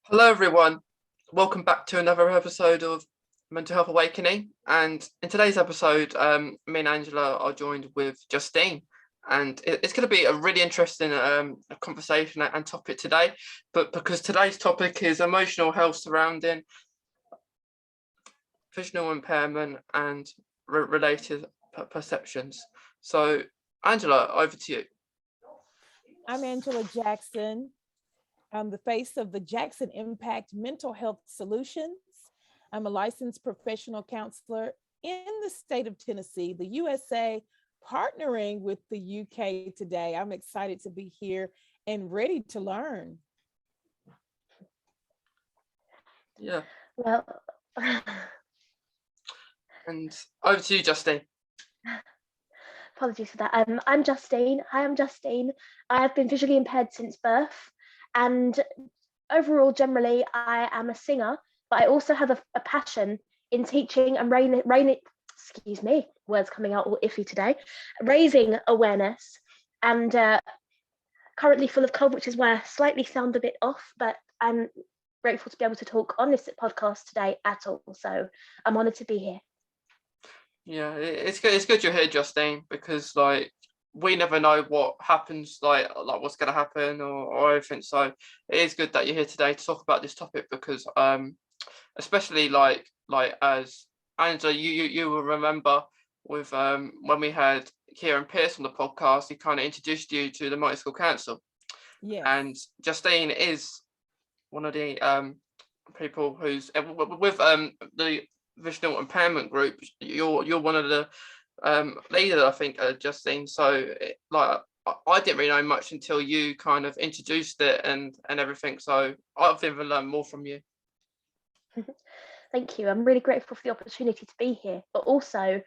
Hello everyone, welcome back to another episode of Mental Health Awakening. And in today's episode, me and Angela are joined with Justine, and it's going to be a really interesting conversation and topic today. But because today's topic is emotional health surrounding visual impairment and related perceptions. So, Angela, over to you. I'm Angela Jackson. I'm the face of the Jackson Impact Mental Health Solutions. I'm a licensed professional counselor in the state of Tennessee, the USA, partnering with the UK today. I'm excited to be here and ready to learn. Yeah. Well, And over to you, Justine. apologies for that. I'm Justine. Hi, I'm Justine. I have been visually impaired since birth, and overall, generally, I am a singer, but I also have a passion in teaching and words coming out all iffy today, raising awareness, and currently full of cold, which is why I slightly sound a bit off, but I'm grateful to be able to talk on this podcast today at all. So I'm honoured to be here. Yeah, it's good. It's good you're here, Justine, because we never know what happens, like what's going to happen or everything. So it is good that you're here today to talk about this topic because especially like as Angela, you will remember with when we had Kieran Pearce on the podcast, he kind of introduced you to the Multi School Council. Yeah. And Justine is one of the people who's with the visual impairment group. You're one of the leaders, I think, Justine. So I didn't really know much until you kind of introduced it and everything. So I've even learned more from you. Thank you. I'm really grateful for the opportunity to be here. But also,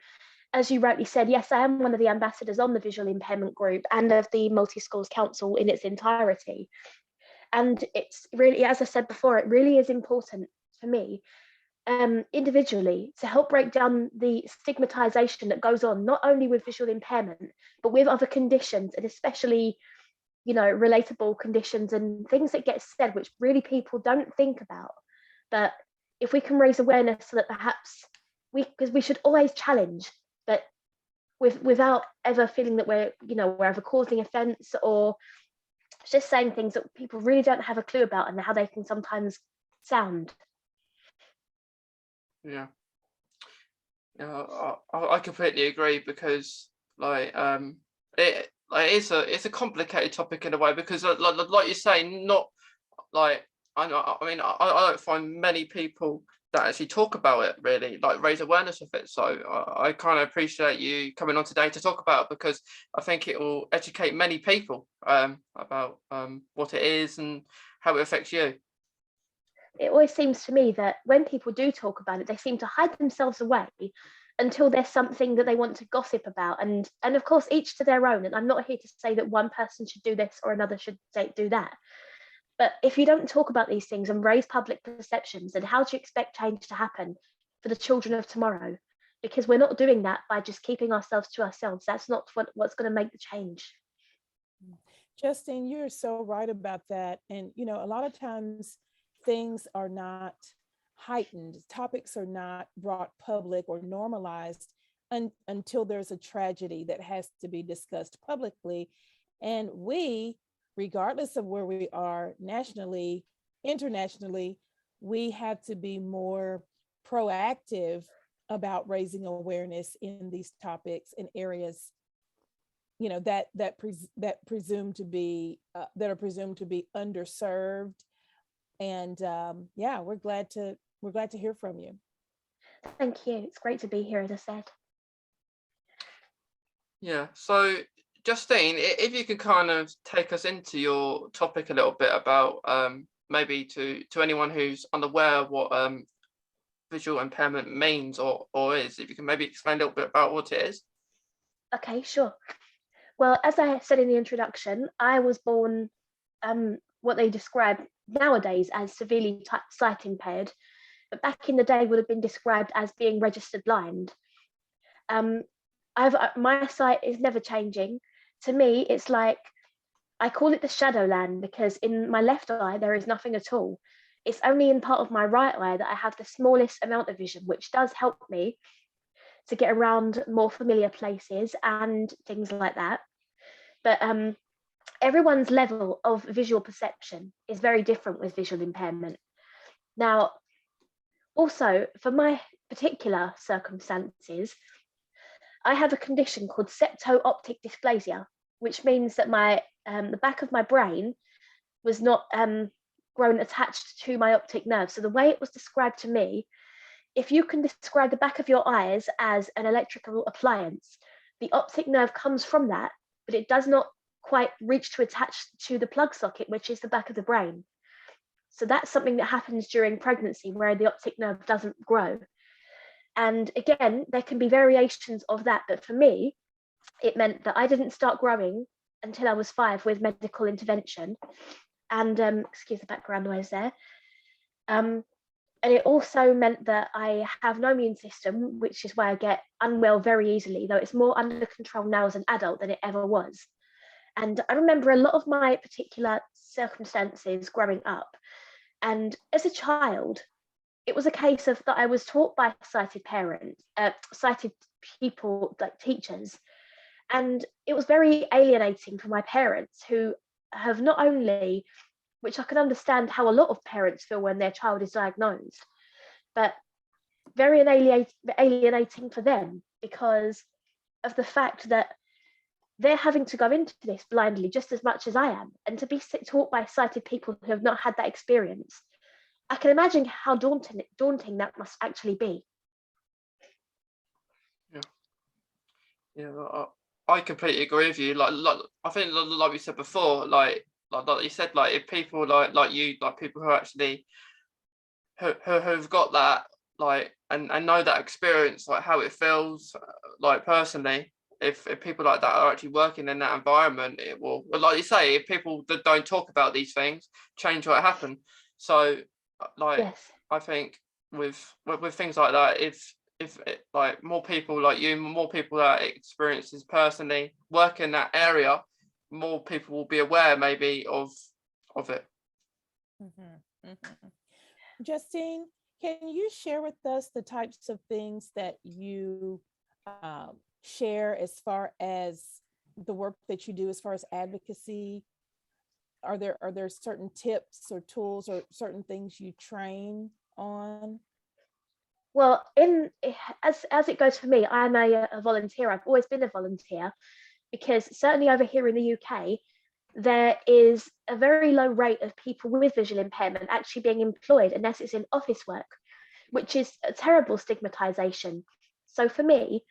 as you rightly said, yes, I am one of the ambassadors on the visual impairment group and of the Multi Schools Council in its entirety. And it's really, as I said before, it really is important for me individually to help break down the stigmatization that goes on not only with visual impairment but with other conditions, and especially relatable conditions and things that get said which really people don't think about. But if we can raise awareness so that perhaps because we should always challenge, but without ever feeling that we're ever causing offense or just saying things that people really don't have a clue about and how they can sometimes sound. Yeah, I completely agree because it's a complicated topic in a way because like you say, not like I mean I don't find many people that actually talk about it, really like raise awareness of it. So I kind of appreciate you coming on today to talk about it because I think it will educate many people about what it is and how it affects you. It always seems to me that when people do talk about it, they seem to hide themselves away until there's something that they want to gossip about. And of course, each to their own. And I'm not here to say that one person should do this or another should do that. But if you don't talk about these things and raise public perceptions, then how do you expect change to happen for the children of tomorrow? Because we're not doing that by just keeping ourselves to ourselves. That's not what's going to make the change. Justine, you're so right about that. And, a lot of times things are not heightened, topics are not brought public or normalized until there's a tragedy that has to be discussed publicly. And we, regardless of where we are nationally, internationally, we have to be more proactive about raising awareness in these topics in areas that are presumed to be underserved. And we're glad to hear from you. Thank you. It's great to be here, as I said. Yeah. So Justine, if you could kind of take us into your topic a little bit about maybe to anyone who's unaware what visual impairment means or is, if you can maybe explain a little bit about what it is. Okay, sure. Well, as I said in the introduction, I was born what they describe nowadays as severely sight impaired, but back in the day would have been described as being registered blind. My sight is never changing. To me, it's like, I call it the shadowland because in my left eye, there is nothing at all. it's only in part of my right eye that I have the smallest amount of vision, which does help me to get around more familiar places and things like that. But everyone's level of visual perception is very different with visual impairment. Now, also, for my particular circumstances, I have a condition called Septo-Optic Dysplasia, which means that the back of my brain was not grown attached to my optic nerve. So the way it was described to me, if you can describe the back of your eyes as an electrical appliance, the optic nerve comes from that, but it does not quite reach to attach to the plug socket, which is the back of the brain. So that's something that happens during pregnancy, where the optic nerve doesn't grow. And again, there can be variations of that, but for me, it meant that I didn't start growing until I was 5 with medical intervention. And excuse the background noise there. And it also meant that I have no immune system, which is why I get unwell very easily, though it's more under control now as an adult than it ever was. And I remember a lot of my particular circumstances growing up. And as a child, it was a case of that I was taught by sighted parents, sighted people, like teachers. And it was very alienating for my parents, who have not only, which I can understand how a lot of parents feel when their child is diagnosed, but very alienating for them because of the fact that they're having to go into this blindly just as much as I am. And to be taught by sighted people who have not had that experience, I can imagine how daunting that must actually be. Yeah, I completely agree with you. Like I think, like we said before, like you said, like if people like you, like people who actually who've got that, like and know that experience, like how it feels, like personally. If people like that are actually working in that environment, it will, like you say, if people that don't talk about these things, change what happen. So, like, Yes. I think with things like that, if like more people like you, more people that experiences personally work in that area, more people will be aware maybe of it. Mm-hmm, mm-hmm. Justine, can you share with us the types of things that you share as far as the work that you do as far as advocacy? Are there certain tips or tools or certain things you train on? Well, as it goes for me, I'm a volunteer. I've always been a volunteer because certainly over here in the UK, there is a very low rate of people with visual impairment actually being employed unless it's in office work, which is a terrible stigmatization. So for me,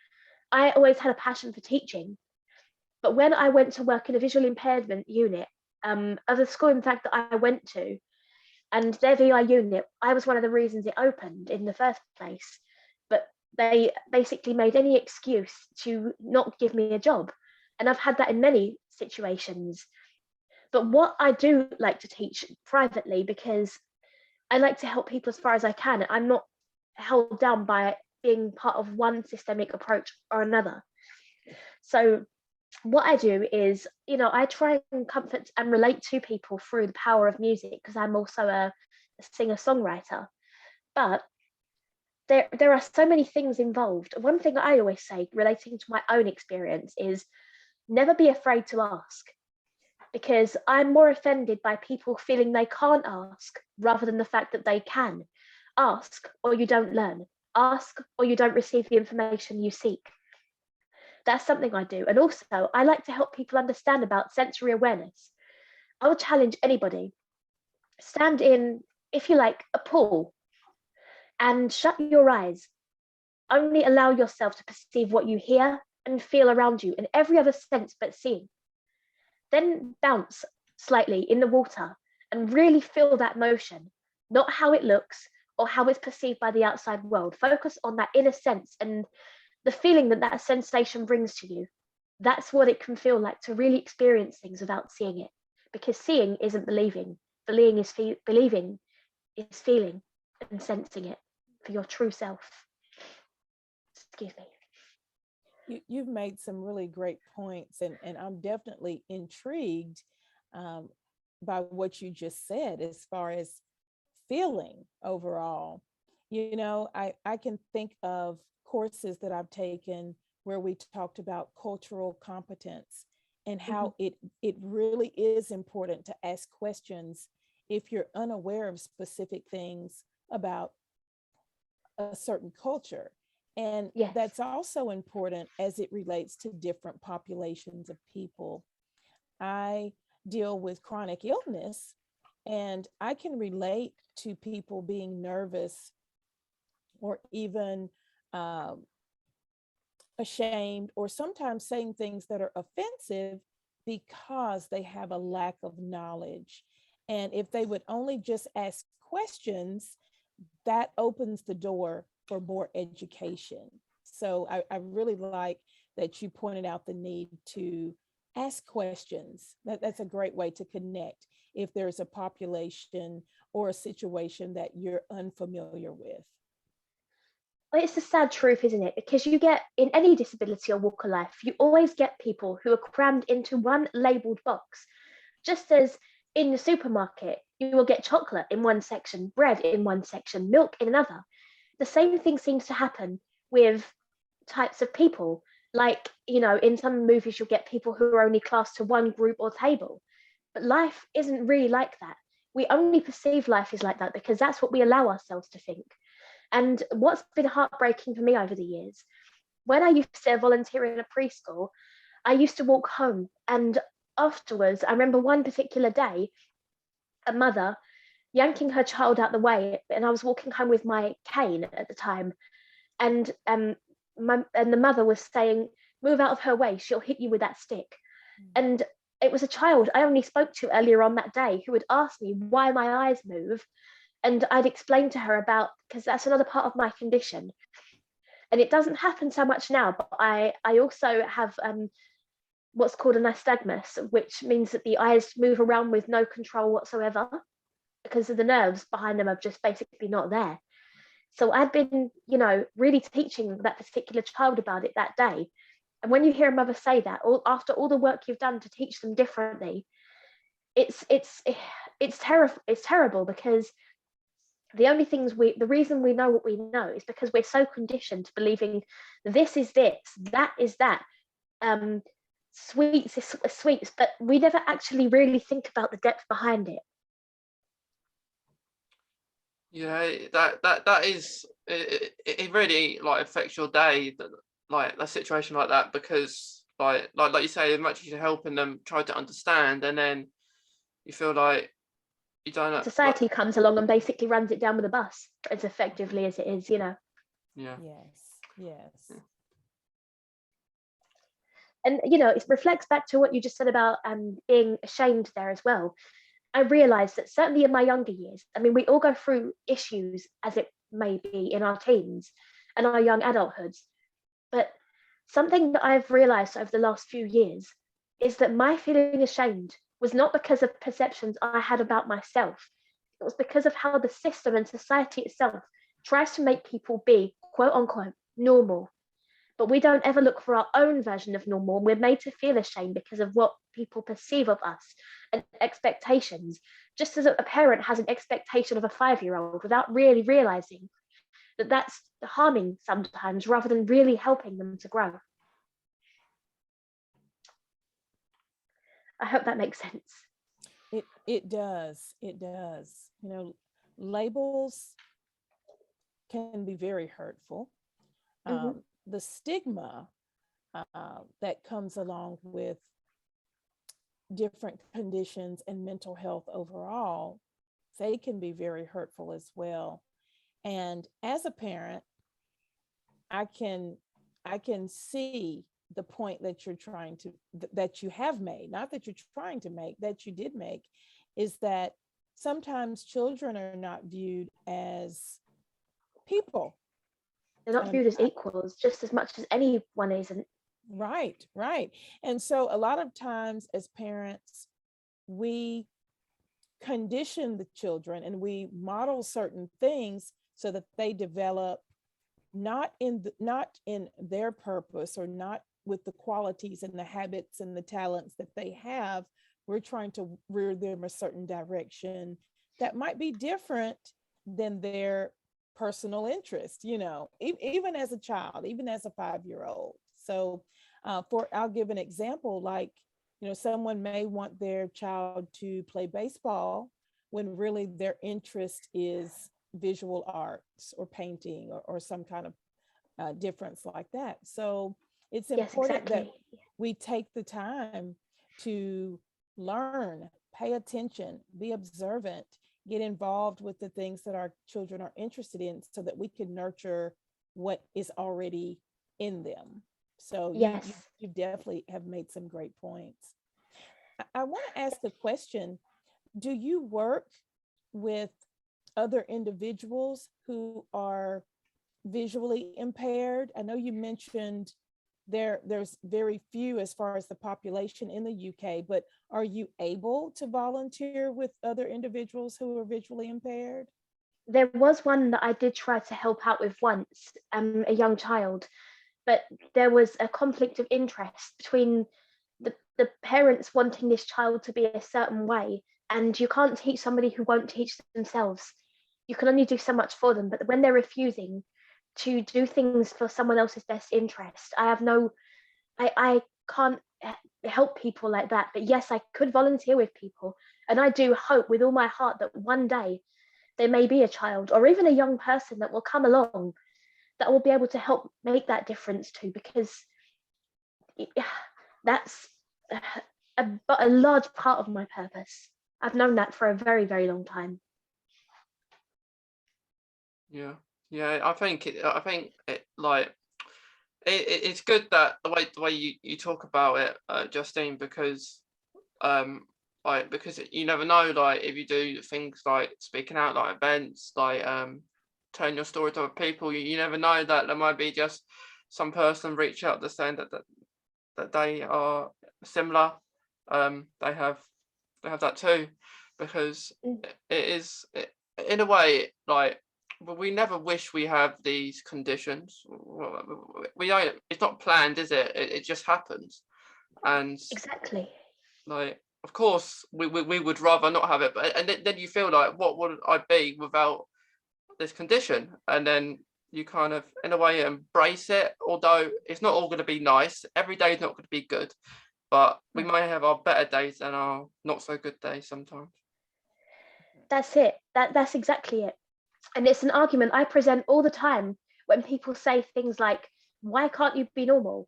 I always had a passion for teaching. But when I went to work in a visual impairment unit of the school, in fact, that I went to, and their VI unit, I was one of the reasons it opened in the first place. But they basically made any excuse to not give me a job. And I've had that in many situations. But what I do like to teach privately, because I like to help people as far as I can. I'm not held down by being part of one systemic approach or another. So what I do is, I try and comfort and relate to people through the power of music, because I'm also a singer-songwriter. But there are so many things involved. One thing I always say relating to my own experience is never be afraid to ask, because I'm more offended by people feeling they can't ask rather than the fact that they can. Ask or you don't learn. Ask or you don't receive the information you seek. That's something I do. And also, I like to help people understand about sensory awareness. I would challenge anybody. Stand in, if you like, a pool and shut your eyes. Only allow yourself to perceive what you hear and feel around you in every other sense but seeing. Then bounce slightly in the water and really feel that motion, not how it looks or how it's perceived by the outside world. Focus on that inner sense and the feeling that that sensation brings to you. That's what it can feel like to really experience things without seeing it, because seeing isn't believing. Believing is feeling and sensing it for your true self. Excuse me. You've made some really great points, and I'm definitely intrigued by what you just said as far as feeling overall. You know, I can think of courses that I've taken where we talked about cultural competence and Mhm. how it really is important to ask questions if you're unaware of specific things about a certain culture. And Yes. that's also important as it relates to different populations of people. I deal with chronic illness, and I can relate to people being nervous or even um, ashamed, or sometimes saying things that are offensive because they have a lack of knowledge. And if they would only just ask questions, that opens the door for more education. So I really like that you pointed out the need to ask questions. That's a great way to connect if there's a population or a situation that you're unfamiliar with. Well, it's the sad truth, isn't it? Because you get in any disability or walk of life, you always get people who are crammed into one labeled box. Just as in the supermarket, you will get chocolate in one section, bread in one section, milk in another. The same thing seems to happen with types of people. Like, you know, in some movies, you'll get people who are only classed to one group or table. But life isn't really like that. We only perceive life is like that because that's what we allow ourselves to think. And what's been heartbreaking for me over the years, when I used to volunteer in a preschool, I used to walk home. And afterwards, I remember one particular day, a mother yanking her child out the way. And I was walking home with my cane at the time. And the mother was saying, "Move out of her way, she'll hit you with that stick." And it was a child I only spoke to earlier on that day who had asked me why my eyes move. And I'd explained to her about, because that's another part of my condition. And it doesn't happen so much now, but I also have what's called a nystagmus, which means that the eyes move around with no control whatsoever because of the nerves behind them are just basically not there. So I'd been, you know, really teaching that particular child about it that day. And when you hear a mother say that, after all the work you've done to teach them differently, it's terrible because the reason we know what we know is because we're so conditioned to believing this is this, that is that. Um, Sweets is sweets, but we never actually really think about the depth behind it. Yeah, that is it really like affects your day, that like a situation like that, because like you say, as much as you're helping them try to understand, and then you feel like you don't know, like, Society comes along and basically runs it down with a bus as effectively as it is, you know. yeah. Yes, yes. Yeah. And you know, it reflects back to what you just said about being ashamed there as well. I realized that certainly in my younger years, I mean, we all go through issues as it may be in our teens and our young adulthoods. But something that I've realized over the last few years is that my feeling ashamed was not because of perceptions I had about myself. It was because of how the system and society itself tries to make people be, quote unquote, normal. But we don't ever look for our own version of normal. We're made to feel ashamed because of what people perceive of us and expectations. Just as a parent has an expectation of a 5-year-old without really realizing that that's harming sometimes rather than really helping them to grow. I hope that makes sense. It does. It does. You know, labels can be very hurtful. Mm-hmm. The stigma that comes along with different conditions and mental health overall, they can be very hurtful as well. And as a parent, I can I can see the point that you're trying to that you have made, not that you're trying to make, that you did make, is that sometimes children are not viewed as people. They're not And viewed as equals just as much as anyone isn't. right, right. And so a lot of times as parents, we condition the children and we model certain things so that they develop not in their purpose, or not with the qualities and the habits and the talents that they have. We're trying to rear them a certain direction that might be different than their personal interest, even as a child, even as a 5-year-old. So I'll give an example, like, someone may want their child to play baseball when really their interest is visual arts or painting or some kind of difference like that. So it's important that we take the time to learn, pay attention, be observant, get involved with the things that our children are interested in so that we can nurture what is already in them. So you definitely have made some great points. I want to ask a question. Do you work with other individuals who are visually impaired? I know you mentioned there's very few as far as the population in the UK, but are you able to volunteer with other individuals who are visually impaired? There was one that I did try to help out with once, a young child, but there was a conflict of interest between the parents wanting this child to be a certain way, and you can't teach somebody who won't teach themselves. You can only do so much for them, but when they're refusing to do things for someone else's best interest, I can't help people like that. But yes, I could volunteer with people, and I do hope with all my heart that one day there may be a child or even a young person that will come along that will be able to help make that difference too, because that's a large part of my purpose. I've known that for a very, very long time. Yeah, I think it's good that the way you talk about it, Justine, because because you never know, like, if you do things like speaking out, like events, like telling your story to other people, you never know that there might be just some person reach out to saying that they are similar, they have that too, because in a way, like, we never wish we have these conditions. We don't, it's not planned, is it? It just happens. And exactly, like, of course we would rather not have it, but and then you feel like, what would I be without this condition? And then you kind of, in a way, embrace it, although it's not all going to be nice. Every day is not going to be good, but we may have our better days and our not so good days sometimes. That's it. That's exactly it. And it's an argument I present all the time when people say things like, why can't you be normal?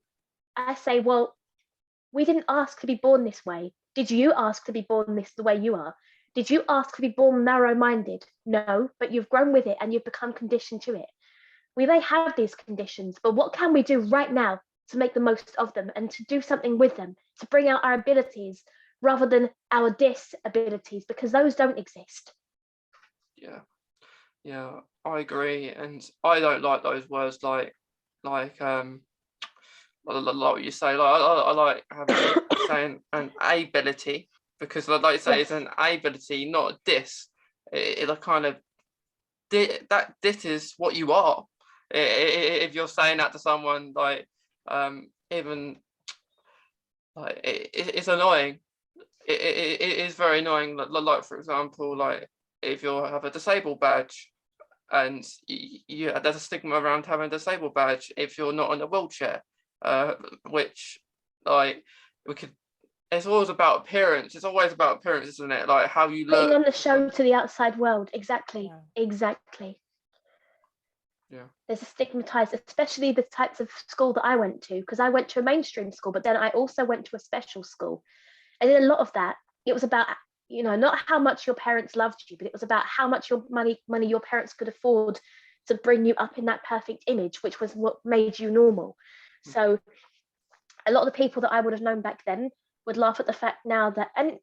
I say, well, we didn't ask to be born this way. Did you ask to be born the way you are? Did you ask to be born narrow-minded? No, but you've grown with it and you've become conditioned to it. We may have these conditions, but what can we do right now to make the most of them and to do something with them, to bring out our abilities rather than our disabilities, because those don't exist. Yeah, I agree, and I don't like those words like what you say. Like, I like saying an ability, because like you say, it's an ability, not a dis. It kind of that dis is what you are. If you're saying that to someone, like, even like, it's annoying. It is very annoying. Like, for example, like, if you have a disabled badge, and there's a stigma around having a disabled badge if you're not in a wheelchair, which, like, it's always about appearance. It's always about appearance, isn't it? Like, how you look. Putting on the show to the outside world. Exactly. Yeah. There's a stigmatized, especially the types of school that I went to, because I went to a mainstream school, but then I also went to a special school. And in a lot of that, it was about, not how much your parents loved you, but it was about how much money your parents could afford to bring you up in that perfect image, which was what made you normal. So a lot of the people that I would have known back then would laugh at the fact now that, and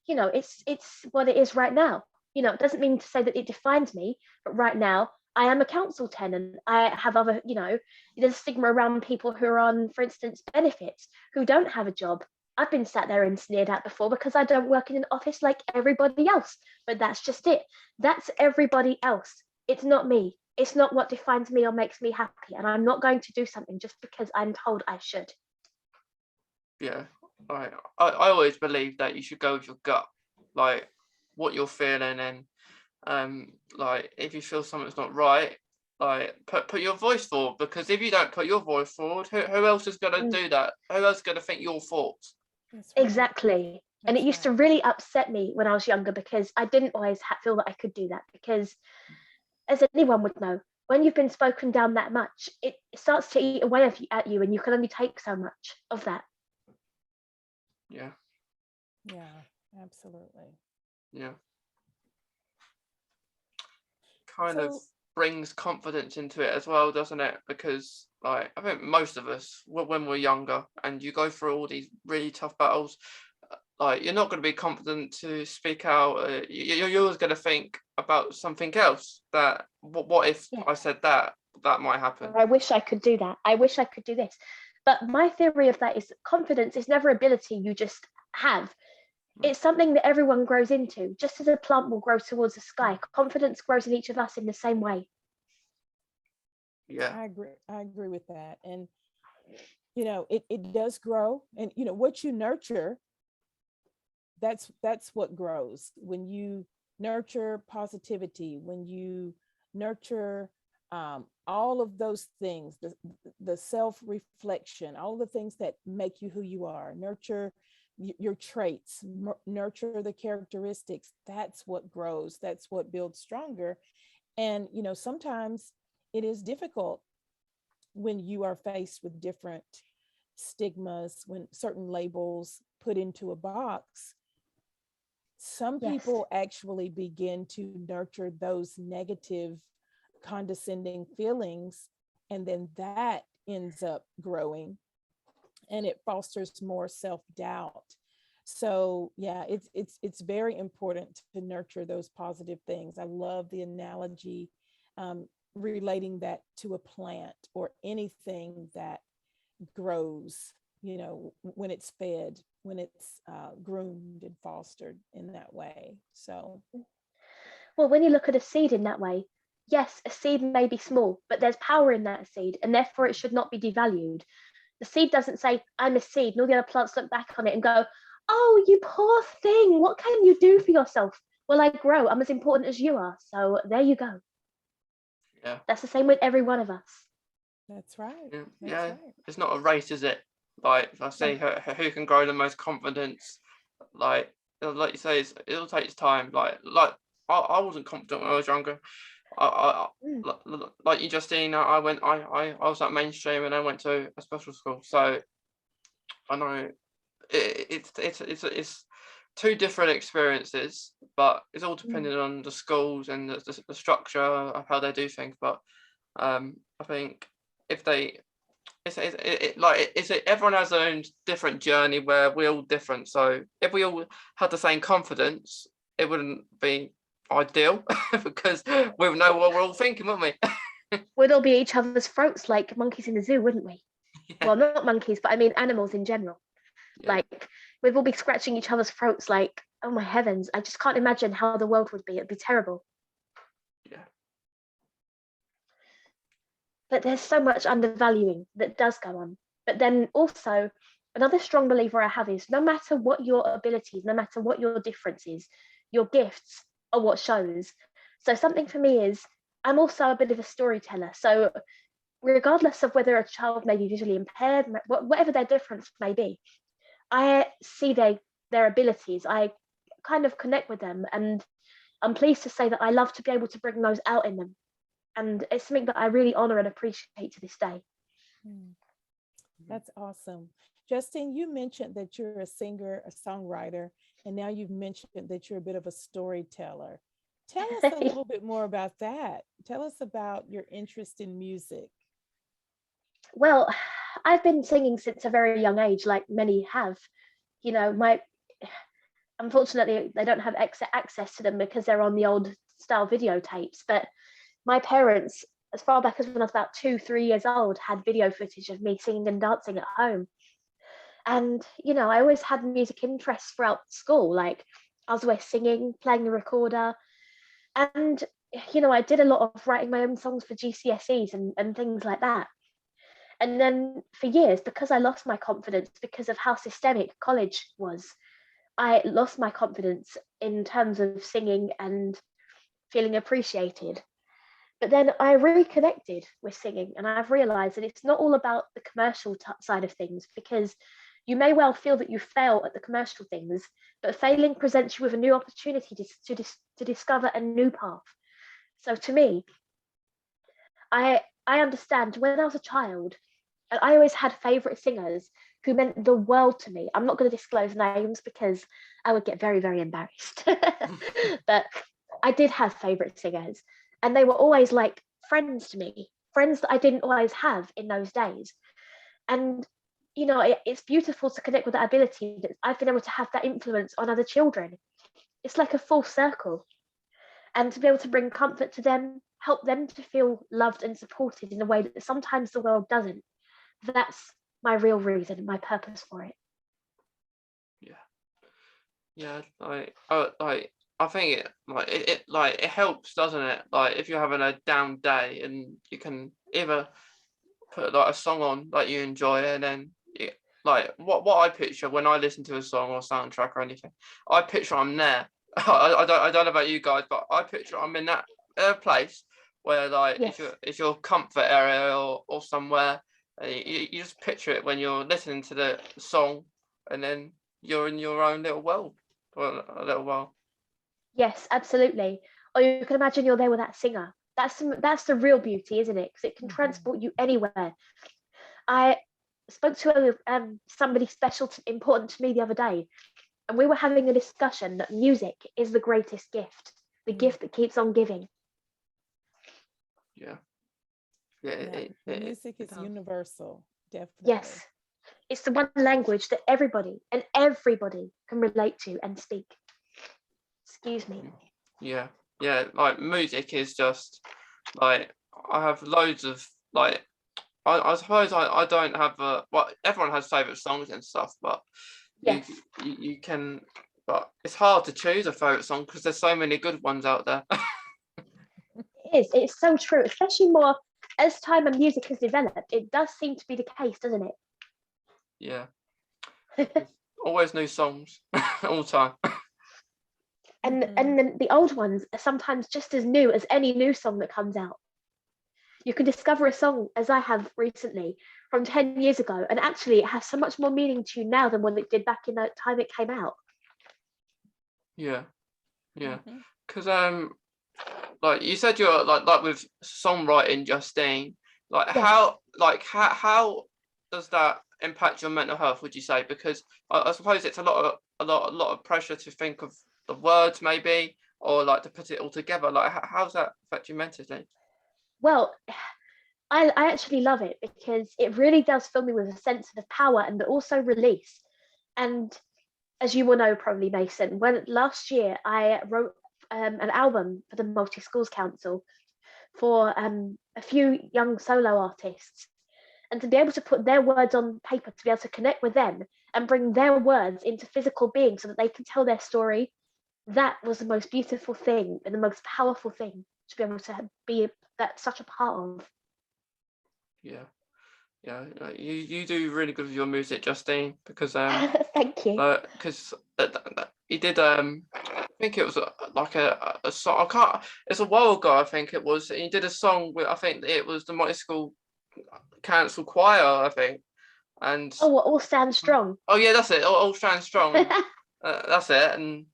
it's what it is right now. It doesn't mean to say that it defines me, but right now I am a council tenant. I have other, there's a stigma around people who are on, for instance, benefits, who don't have a job. I've been sat there and sneered at before because I don't work in an office like everybody else, but that's just it. That's everybody else. It's not me. It's not what defines me or makes me happy. And I'm not going to do something just because I'm told I should. Yeah, I always believe that you should go with your gut. Like, what you're feeling, and like if you feel something's not right, like put your voice forward, because if you don't put your voice forward, who else is going to do that? Who else is going to think your thoughts? That's right. Exactly. And it used to really upset me when I was younger, because I didn't always feel that I could do that, because as anyone would know, when you've been spoken down that much, it starts to eat away at you, and you can only take so much of that. Yeah. Yeah, absolutely. Yeah. Kind of brings confidence into it as well, doesn't it? Because like I think most of us, when we're younger and you go through all these really tough battles, like you're not going to be confident to speak out. You're always going to think about something else, that what if I said that might happen. I wish I could do that. I wish I could do this. But my theory of that is confidence is never ability you just have. It's something that everyone grows into. Just as a plant will grow towards the sky, confidence grows in each of us in the same way. Yeah, I agree with that. And it does grow, and what you nurture, that's what grows. When you nurture positivity, when you nurture all of those things, the self-reflection, all the things that make you who you are, nurture your traits, nurture the characteristics, that's what grows, that's what builds stronger. And sometimes it is difficult when you are faced with different stigmas, when certain labels put into a box. Some people actually begin to nurture those negative, condescending feelings, and then that ends up growing, and it fosters more self-doubt. So yeah, it's very important to nurture those positive things. I love the analogy, relating that to a plant or anything that grows, when it's fed, when it's groomed and fostered in that way. So, well, when you look at a seed in that way, yes, a seed may be small, but there's power in that seed, and therefore it should not be devalued. The seed doesn't say, I'm a seed, and all the other plants look back on it and go, oh, you poor thing, what can you do for yourself? Well, I grow, I'm as important as you are. So there you go. Yeah. That's the same with every one of us. That's right. Yeah. Right. It's not a race, is it? Like I say, who can grow the most confidence? Like you say, it'll take time. Like I wasn't confident when I was younger. Like you, Justine, I was at mainstream and I went to a special school, so I know it's two different experiences, but it's all dependent on the schools and the structure of how they do things. But I think if they everyone has their own different journey where we're all different. So if we all had the same confidence, it wouldn't be ideal because we would know what we're all thinking, wouldn't we? We'd all be each other's throats like monkeys in the zoo, wouldn't we? Yeah. Well, not monkeys, but I mean animals in general. Yeah. Like we'd all be scratching each other's throats like, oh my heavens, I just can't imagine how the world would be. It'd be terrible. Yeah. But there's so much undervaluing that does go on. But then also, another strong believer I have is no matter what your abilities, no matter what your differences, your gifts are what shows. So something for me is, I'm also a bit of a storyteller. So regardless of whether a child may be visually impaired, whatever their difference may be, I see their abilities. I kind of connect with them, and I'm pleased to say that I love to be able to bring those out in them. And it's something that I really honor and appreciate to this day. That's awesome. Justine, you mentioned that you're a singer, a songwriter, and now you've mentioned that you're a bit of a storyteller. Tell us a little bit more about that. Tell us about your interest in music. Well, I've been singing since a very young age, like many have. Unfortunately, they don't have access to them because they're on the old style videotapes, but my parents, as far back as when I was about 2-3 years old, had video footage of me singing and dancing at home. And, I always had music interests throughout school. Like I was always singing, playing the recorder. And, I did a lot of writing my own songs for GCSEs and things like that. And then for years, because I lost my confidence because of how systemic college was, I lost my confidence in terms of singing and feeling appreciated. But then I reconnected with singing, and I've realized that it's not all about the commercial side of things, because you may well feel that you fail at the commercial things, but failing presents you with a new opportunity to discover a new path. So to me, I understand when I was a child, and I always had favorite singers who meant the world to me. I'm not going to disclose names because I would get very, very embarrassed. But I did have favorite singers, and they were always like friends to me, friends that I didn't always have in those days. And it's beautiful to connect with that ability that I've been able to have that influence on other children. It's like a full circle, and to be able to bring comfort to them, help them to feel loved and supported in a way that sometimes the world doesn't. That's my real reason, my purpose for it. Yeah, I think it helps, doesn't it? Like if you're having a down day and you can either put like a song on like you enjoy, and then like what I picture when I listen to a song or soundtrack or anything, I picture I'm there. I don't know about you guys, but I picture I'm in that place where like Yes. it's your comfort area or somewhere. You just picture it when you're listening to the song, and then you're in your own little world for a little while. Yes, absolutely. Or you can imagine you're there with that singer. That's the real beauty, isn't it? Because it can transport you anywhere. I spoke to somebody special, important to me the other day, and we were having a discussion that music is the greatest gift, the gift that keeps on giving. Yeah. Music is universal, definitely. Yes, it's the one language that everybody can relate to and speak. Excuse me. Yeah, like music is just like I have loads of like I suppose I don't have well, everyone has favorite songs and stuff, but Yes, you can, but it's hard to choose a favorite song because there's so many good ones out there. it is. It's so true, especially more as time and music has developed. It does seem to be the case, doesn't it? Yeah. Always new songs all the time. And then the old ones are sometimes just as new as any new song that comes out. You can discover a song, as I have recently, from 10 years ago, and actually it has so much more meaning to you now than what it did back in the time it came out. Yeah, because like you said, you're like with songwriting, Justine. Like Yes. how does that impact your mental health? Would you say? Because I suppose it's a lot of pressure to think of the words, maybe, or like to put it all together. Like how does that affect you mentally? Well, I actually love it because it really does fill me with a sense of power and also release. And as you will know, probably, Mason, when last year I wrote an album for the Multi Schools Council for a few young solo artists, and to be able to put their words on paper, to be able to connect with them and bring their words into physical being so that they can tell their story, that was the most beautiful thing and the most powerful thing to be able to be such a part of. Yeah, you do really good with your music, Justine, because Thank you. because he did I think it was like a song. I can't. It's a while ago. I think it was. He did a song with. I think it was the Multi School Council Choir. I think. And Oh, all stand strong. oh yeah, that's it. All Stand Strong. That's it. And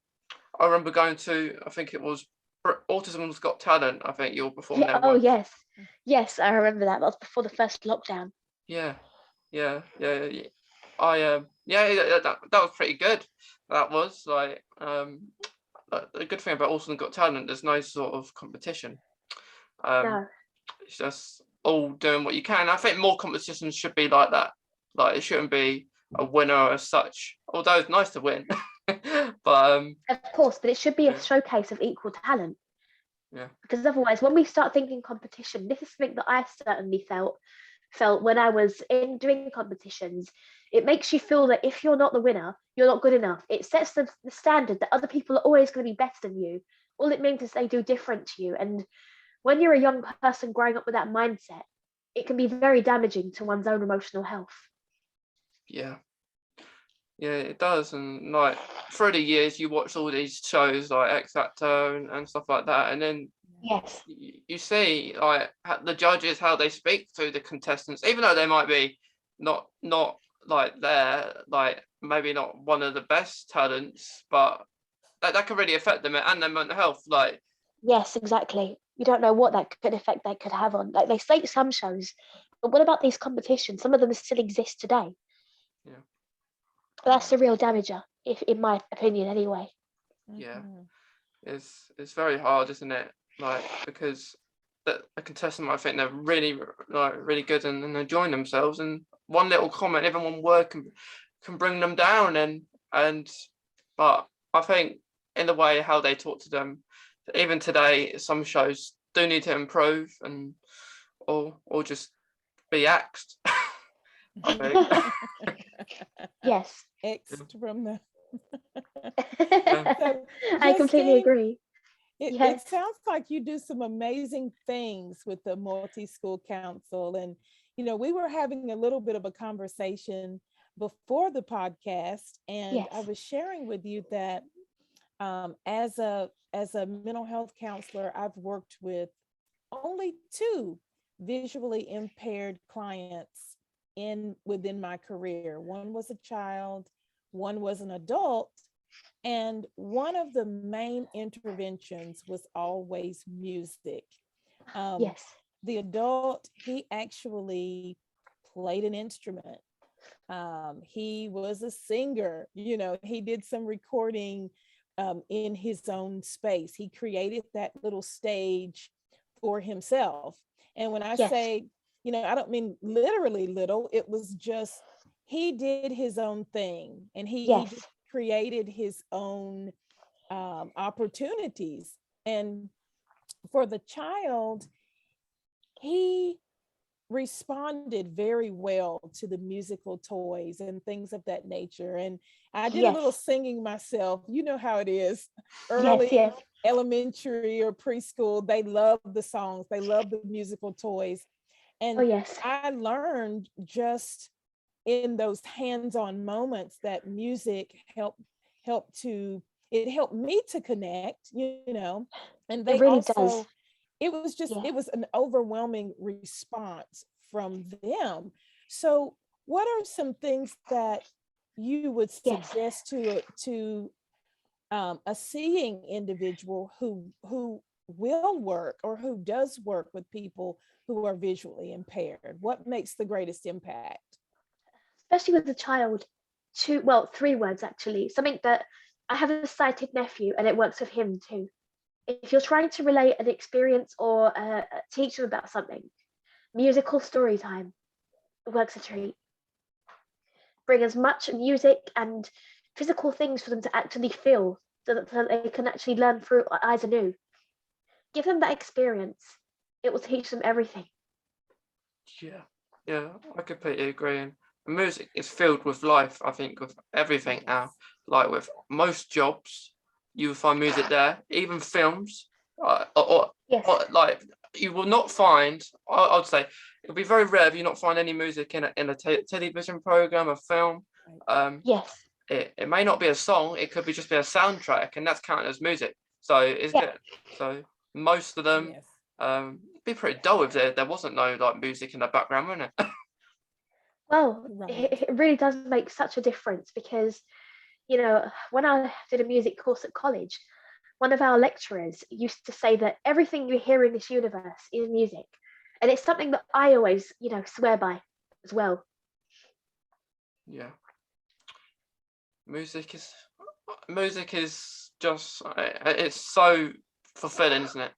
I remember going to. I think it was Autism's Got Talent. I think you'll perform there Oh once. yes, I remember that. That was before the first lockdown. Yeah. That was pretty good. That was like the good thing about Autism Got Talent. There's no sort of competition. No. It's just all doing what you can. I think more competitions should be like that. Like it shouldn't be a winner as such. Although it's nice to win, but Of course, but it should be a showcase of equal talent. Yeah. Because otherwise, when we start thinking competition, this is something that I certainly felt when I was in doing competitions. It makes you feel that if you're not the winner, you're not good enough. It sets the standard that other people are always going to be better than you. All it means is they do different to you. And when you're a young person growing up with that mindset, it can be very damaging to one's own emotional health. Yeah. Yeah, it does. And like through the years, you watch all these shows like X Factor and stuff like that, and then Yes. you see like the judges, how they speak to the contestants, even though they might be not like they're like maybe not one of the best talents, but that can really affect them and their mental health. Like, Yes, exactly. You don't know what that could effect they could have on. Like they slate some shows, but what about these competitions? Some of them still exist today. yeah, That's the real damager, if in my opinion, anyway. yeah, Mhm. it's very hard, isn't it? Like because a contestant might think they're really good and enjoying themselves, and one little comment, even one word can bring them down, and but I think in the way how they talk to them, even today, some shows do need to improve and or just be axed. I think. Yes. Xed from the Yeah. so I completely Justine, agree. it, Yes. it sounds like you do some amazing things with the multi-school council. And, we were having a little bit of a conversation before the podcast, and I Yes. was sharing with you that as a mental health counselor, I've worked with only two visually impaired clients within my career. One was a child, one was an adult, and one of the main interventions was always music. Um, Yes. the adult, he actually played an instrument. He was a singer, he did some recording in his own space. He created that little stage for himself. And when I Yes. say, I don't mean literally little, it was just he did his own thing, and he Yes. just created his own opportunities. And for the child, he responded very well to the musical toys and things of that nature. And I did a little Yes. singing myself. You know how it is. Yes. Early Yes. elementary or preschool, they love the songs, they love the musical toys. Oh And yes. I learned just in those hands-on moments that music helped me to connect, and It they really does. also, Yeah. it was an overwhelming response from them. So what are some things that you would Yes. suggest to a seeing individual who will work or who does work with people who are visually impaired? What makes the greatest impact? Especially with a child, three words actually. Something that I have a sighted nephew and it works with him too. If you're trying to relate an experience or teach them about something, musical story time works a treat. Bring as much music and physical things for them to actually feel so that they can actually learn through eyes anew. Give them that experience. It will teach them everything. Yeah, I completely agree. And music is filled with life, I think, with everything now. Like with most jobs, you will find music there, even films, Yes. or like you will not find. I'd say it'll be very rare if you not find any music in a television program, a film. Um, Yes. it may not be a song; it could be just be a soundtrack, and that's counted as music. So it's Yeah. good. So most of them, Yes. it'd be pretty dull if there wasn't no like music in the background, wouldn't it? Well, Right. it really does make such a difference because, when I did a music course at college, one of our lecturers used to say that everything you hear in this universe is music. And it's something that I always, swear by as well. Yeah, music is music is just it's so fulfilling, isn't it?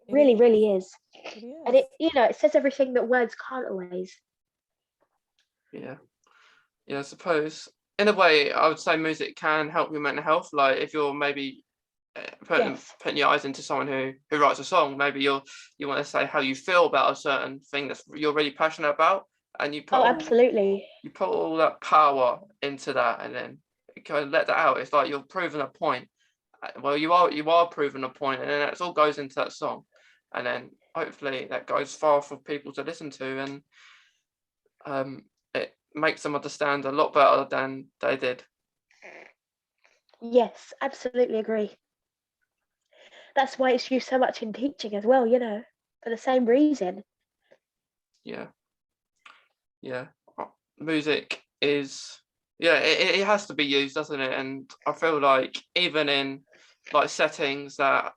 It It really, is. really is. It And is. it says everything that words can't always. Yeah, yeah. I suppose in a way, I would say music can help your mental health. Like if you're maybe Yes. putting your eyes into someone who writes a song, maybe you want to say how you feel about a certain thing that you're really passionate about, and Oh, absolutely. you put all that power into that, and then you kind of let that out. It's like you're proving a point. Well, you are proving a point, and then that all goes into that song, and then hopefully that goes far for people to listen to, and it makes them understand a lot better than they did. Yes, absolutely agree. That's why it's used so much in teaching as well, for the same reason. Yeah. Music is, it has to be used, doesn't it? And I feel like even in like settings that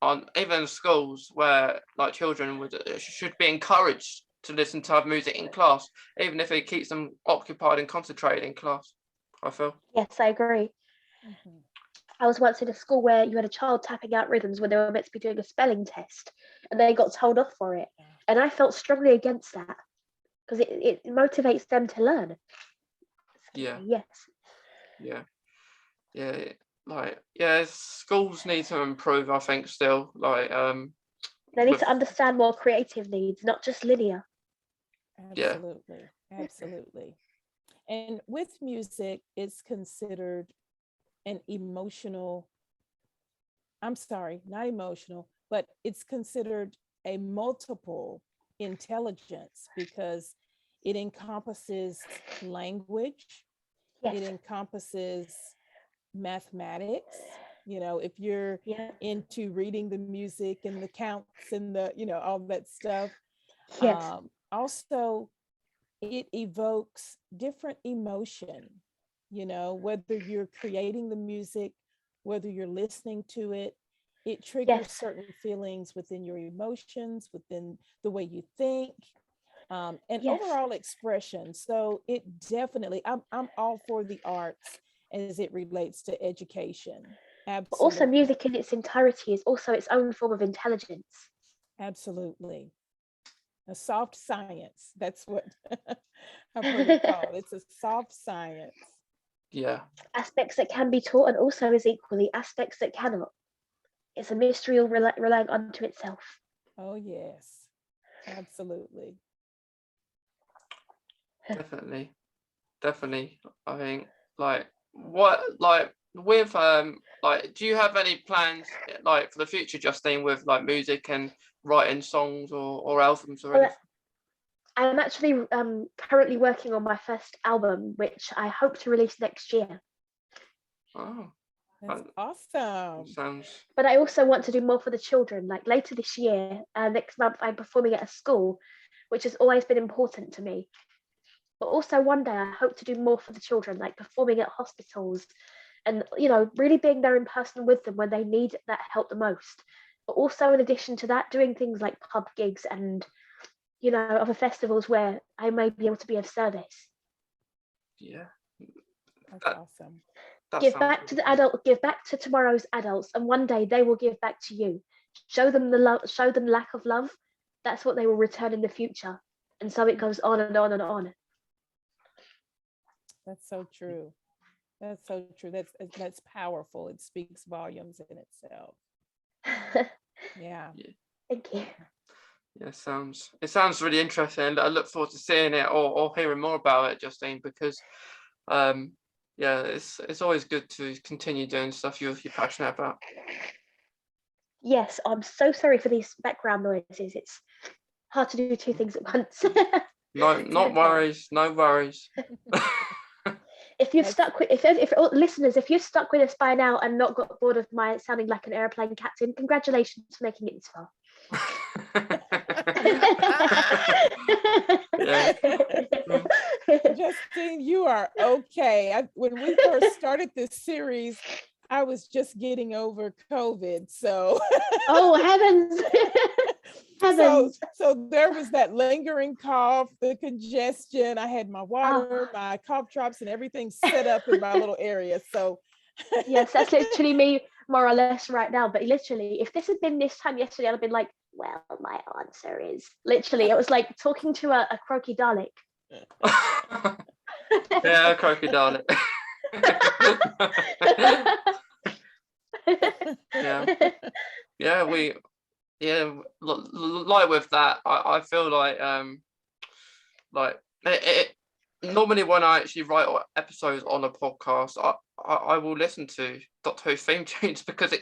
aren't, even schools where like children should be encouraged to listen to have music in class, even if it keeps them occupied and concentrated in class, I feel. Yes, I agree. Mhm. I was once in a school where you had a child tapping out rhythms when they were meant to be doing a spelling test, and they got told off for it. And I felt strongly against that because it motivates them to learn. Yeah. Yes. Schools need to improve, I think, still, like They need to understand more creative needs, not just linear. Absolutely. And with music, it's considered an emotional, I'm sorry, not emotional, but it's considered a multiple intelligence because it encompasses language, it Yes. encompasses mathematics. If you're into reading the music and the counts and the, all that stuff. Yes. Also, it evokes different emotion, whether you're creating the music, whether you're listening to it, it triggers certain feelings within your emotions, within the way you think, and overall expression. So it definitely, I'm all for the arts as it relates to education. Absolutely. But also music in its entirety is also its own form of intelligence. Absolutely. A soft science. That's what I've heard it called. It's a soft science. Yeah. Aspects that can be taught and also is equally aspects that cannot. It's a mystery relying unto itself. Oh, yes. Absolutely. Definitely. I think do you have any plans like for the future, Justine, with like music and writing songs or albums or anything? I'm actually currently working on my first album, which I hope to release next year. Oh, that's awesome. But I also want to do more for the children. Like later this year, next month, I'm performing at a school, which has always been important to me. But also one day I hope to do more for the children, like performing at hospitals and, really being there in person with them when they need that help the most. But also in addition to that, doing things like pub gigs and, other festivals where I may be able to be of service. Yeah. That's awesome. Give back to the adult, give back to tomorrow's adults, and one day they will give back to you. Show them the love, show them lack of love. That's what they will return in the future. And so it goes on and on and on. That's so true. That's so true. That's powerful. It speaks volumes in itself. Yeah. Thank you. Yeah, it sounds really interesting. I look forward to seeing it or hearing more about it, Justine, because it's always good to continue doing stuff you're passionate about. Yes, I'm so sorry for these background noises. It's hard to do two things at once. Not worries. No worries. If you've stuck with, if listeners, if you've stuck with us by now and not got bored of my sounding like an airplane captain, congratulations for making it this far. Justine, you are okay. When we first started this series, I was just getting over COVID. So oh heavens. So there was that lingering cough, the congestion. I had my water, my cough drops, and everything set up in my little area. So yes, that's literally me more or less right now. But literally, if this had been this time yesterday, I'd have been like, well, my answer is literally, it was like talking to a croaky Dalek. Yeah, croaky Dalek. Like with that, I feel like normally when I actually write episodes on a podcast, I will listen to Doctor Who theme tunes because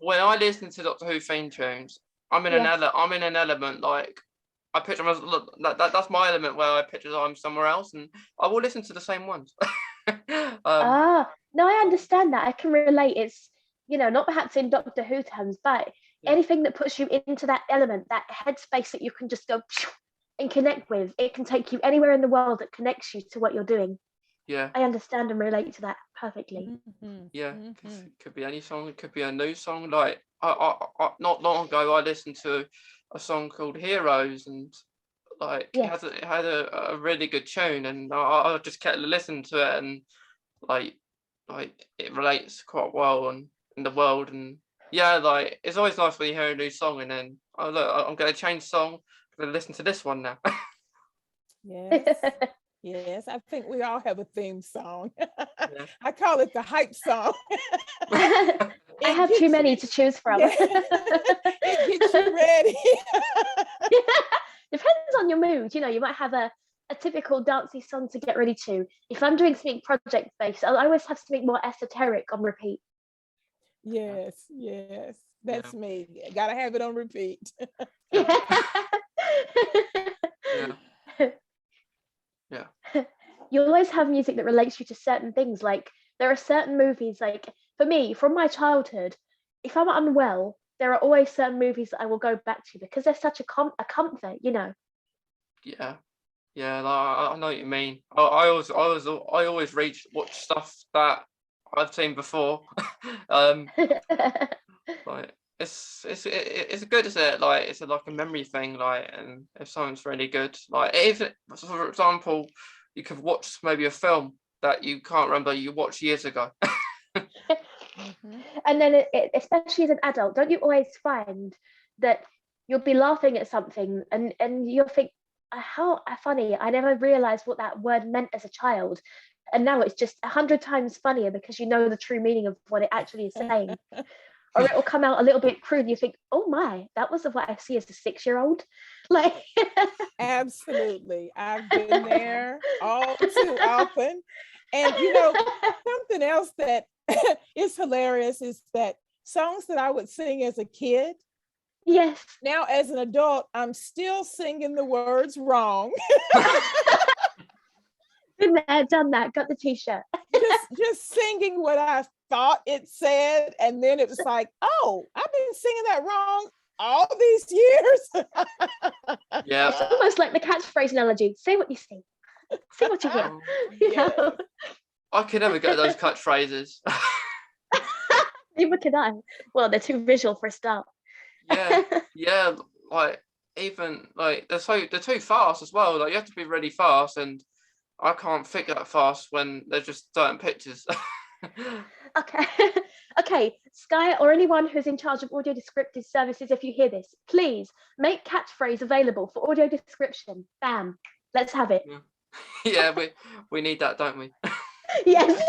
when I listen to Doctor Who theme tunes, I'm in an element like I picture myself, look, that's my element where I picture that I'm somewhere else, and I will listen to the same ones. No, I understand that. I can relate. It's, not perhaps in Doctor Who terms, but Yeah. anything that puts you into that element, that headspace that you can just go and connect with, it can take you anywhere in the world that connects you to what you're doing. Yeah. I understand and relate to that perfectly. Yeah, could be any song. It could be a new song. Like I not long ago, I listened to a song called Heroes, and like Yes. it had a really good tune, and I just kept listening to it, and like it relates quite well in the world, and yeah, like it's always nice when you hear a new song, and then oh look, I'm going to change song. I'm going to listen to this one now. Yes. Yes, I think we all have a theme song. Yeah. I call it the hype song. I have too many to choose from. Yeah. It gets you ready. Depends on your mood. You might have a typical dancey song to get ready to. If I'm doing something project based, I always have something more esoteric on repeat. Yes, that's me. Gotta have it on repeat. Yeah. Yeah. You always have music that relates you to certain things. Like there are certain movies, like for me, from my childhood, if I'm unwell, there are always certain movies that I will go back to because they're such a comfort. Yeah, like, I know what you mean. I always watch stuff that I've seen before. Like it's good, isn't it? Like it's like a memory thing. Like, and if something's really good, like if for example, you could watch maybe a film that you can't remember you watched years ago. And then especially as an adult, don't you always find that you'll be laughing at something and you'll think, how funny, I never realized what that word meant as a child, and now it's just 100 times funnier because you know the true meaning of what it actually is saying. Or it will come out a little bit crude and you think, oh my, that was what I see as a 6-year-old. Like Absolutely, I've been there all too often. And something else that is hilarious is that songs that I would sing as a kid, yes, now as an adult, I'm still singing the words wrong. Been there, done that, got the t-shirt. just singing what I thought it said, and then it was like, oh, I've been singing that wrong all these years. Yeah, it's almost like the catchphrase analogy. Say what you see, say what you hear. Yes. I could never get those catchphrases. Neither can I. Well, they're too visual for a start. Yeah, like even like they're too fast as well. Like you have to be really fast, and I can't think that fast when they're just certain pictures. Okay, Sky or anyone who's in charge of audio descriptive services, if you hear this, please make catchphrase available for audio description. Bam, let's have it. Yeah, we need that, don't we? Yes.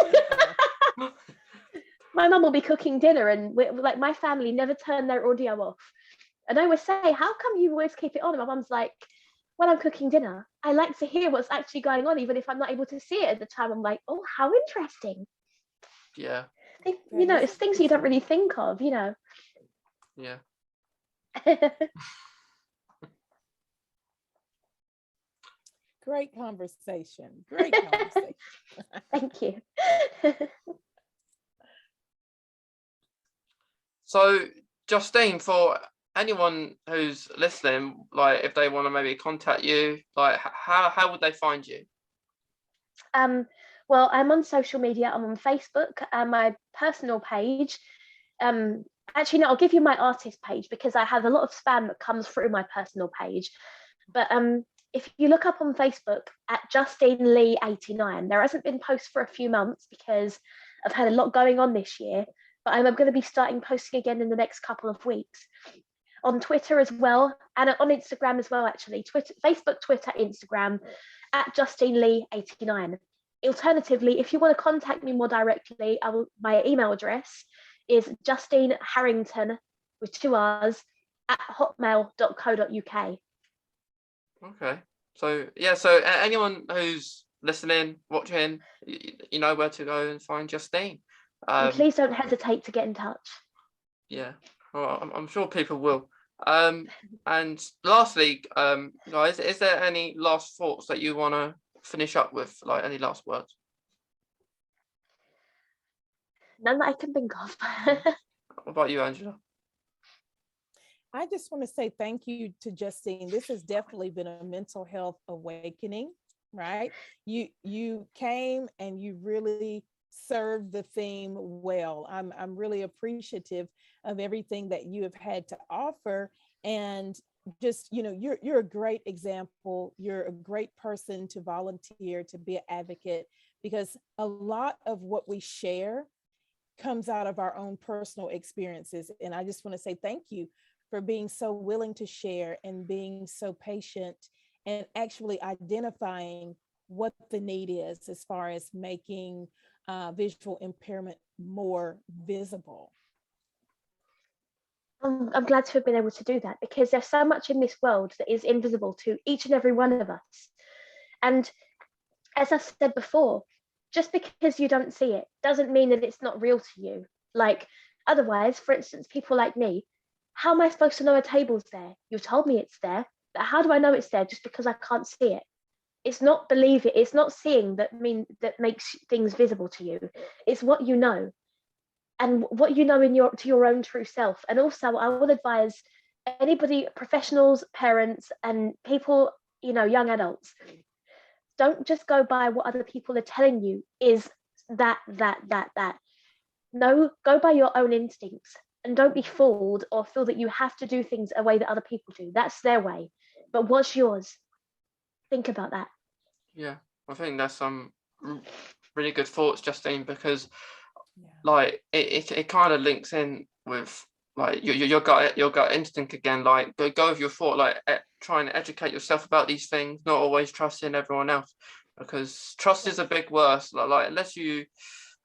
My mum will be cooking dinner and like my family never turn their audio off, and I always say, how come you always keep it on? And my mum's like, when I'm cooking dinner, I like to hear what's actually going on, even if I'm not able to see it at the time. I'm like, oh, how interesting. Yeah. It's things you don't really think of, Yeah. Great conversation. Thank you. So, Justine, for anyone who's listening, like if they want to maybe contact you, like how would they find you? Well, I'm on social media. I'm on Facebook, my personal page. Actually, no, I'll give you my artist page because I have a lot of spam that comes through my personal page. But if you look up on Facebook at Justine LH 89, there hasn't been posts for a few months because I've had a lot going on this year. But I'm going to be starting posting again in the next couple of weeks. On Twitter as well, and on Instagram as well, actually. Facebook, Twitter, Instagram, at Justine LH 89. Alternatively, if you want to contact me more directly, my email address is Justine Harrington with 2 R's at hotmail.co.uk. Okay. So anyone who's listening, watching, you know where to go and find Justine. And please don't hesitate to get in touch. Yeah, well, I'm sure people will. And lastly, guys, is there any last thoughts that you want to finish up with, like any last words? None that I can think of. What about you, Angela? I just want to say thank you to Justine. This has definitely been a mental health awakening, right? You came and you really served the theme well. I'm really appreciative of everything that you have had to offer. And just, you're a great example. You're a great person to volunteer, to be an advocate, because a lot of what we share comes out of our own personal experiences. And I just want to say thank you for being so willing to share and being so patient and actually identifying what the need is as far as making visual impairment more visible. I'm glad to have been able to do that, because there's so much in this world that is invisible to each and every one of us. And as I said before, just because you don't see it doesn't mean that it's not real to you. Like, otherwise, for instance, people like me, how am I supposed to know a table's there? You've told me it's there, but how do I know it's there just because I can't see it? It's not believing, it's not seeing that makes things visible to you. It's what you know, and what you know to your own true self. And also, I will advise anybody, professionals, parents, and people, young adults, don't just go by what other people are telling you is that. No, go by your own instincts, and don't be fooled or feel that you have to do things a way that other people do. That's their way. But what's yours? Think about that. Yeah, I think that's some really good thoughts, Justine, because like it kind of links in with like your gut instinct again. Like go with your thought, like try and educate yourself about these things, not always trusting everyone else, because trust is a big word. Like unless you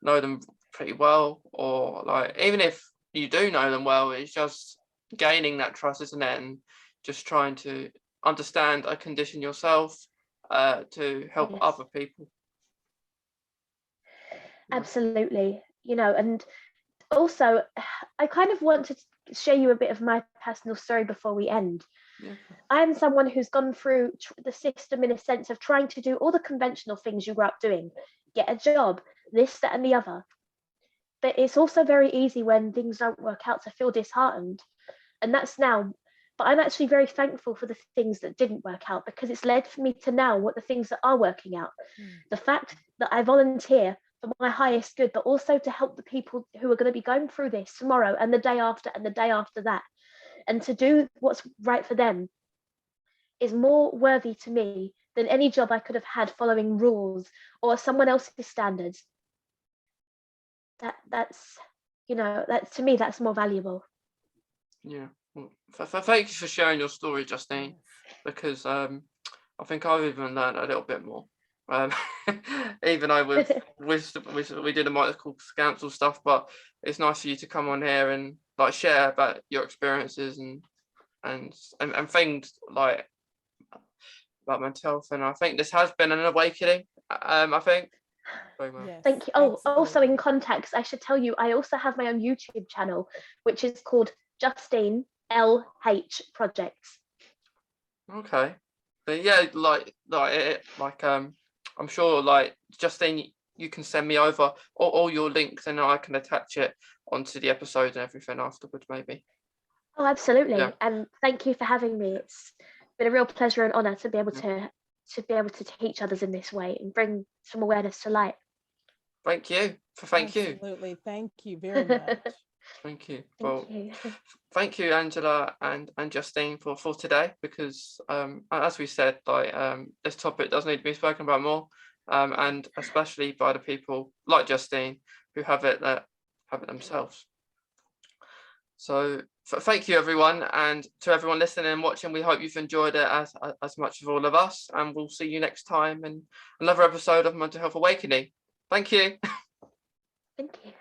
know them pretty well, or like even if you do know them well, it's just gaining that trust, isn't it? And just trying to understand a condition yourself to help Yes. other people. Absolutely. And also, I kind of want to share you a bit of my personal story before we end. Yeah. I am someone who's gone through the system in a sense of trying to do all the conventional things you grew up doing, get a job, this, that, and the other. But it's also very easy when things don't work out to feel disheartened. And that's now, but I'm actually very thankful for the things that didn't work out, because it's led for me to now what the things that are working out. The fact that I volunteer for my highest good, but also to help the people who are going to be going through this tomorrow and the day after and the day after that, and to do what's right for them, is more worthy to me than any job I could have had following rules or someone else's standards. That's to me, that's more valuable. Yeah. Well, thank you for sharing your story, Justine, because I think I've even learned a little bit more. Even though we did a medical council stuff, but it's nice for you to come on here and like share about your experiences and things like about mental health. And I think this has been an awakening. I think. Yes, thank you. Oh, absolutely. also in context, I should tell you, I also have my own YouTube channel, which is called Justine LH Projects. Okay. But yeah, I'm sure like Justine, you can send me over all your links and I can attach it onto the episode and everything afterwards, maybe. Oh, absolutely. Yeah. And thank you for having me. It's been a real pleasure and honor to be able to teach others in this way and bring some awareness to light. Thank you. Absolutely. Thank you very much. Thank you. Thank you. Thank you, Angela and Justine for today, because as we said, like this topic does need to be spoken about more, and especially by the people like Justine who have it themselves. So thank you, everyone, and to everyone listening and watching, we hope you've enjoyed it as much as all of us, and we'll see you next time in another episode of Mental Health Awakening. Thank you. Thank you.